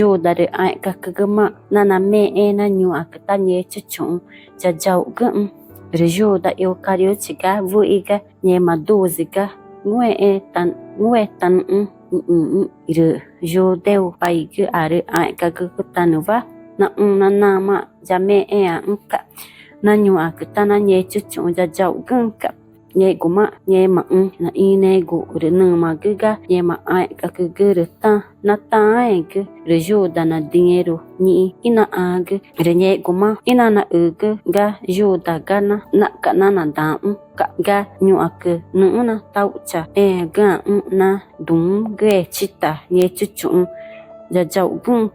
Rô đã được ai cả cái mà na mẹ na nhu à cái ta nhớ chút chúng cha giàu gượng rô đã yêu cả yêu chỉ cả vui cả nhẹ mà đồ gì cả nguê tan rồi rô đều phải cứ ai cả cái tan va na mà cha mẹ cả na nhu à cái ta na nhớ chút chúng cha giàu gượng cả nhẹ của mà nhẹ mà na ine go rồi nương mà cứ ga nhẹ mà ai cả cứ rồi ta na ta ai cứ rồi jo da na dinheiro ni ina ag rồi nhẹ của mà ina na cứ ga jo da ga na cả na da cả ga nhu à cứ nữa na tao cha ga na đúng ghê chita nhẹ chút chúng giờ giàu gương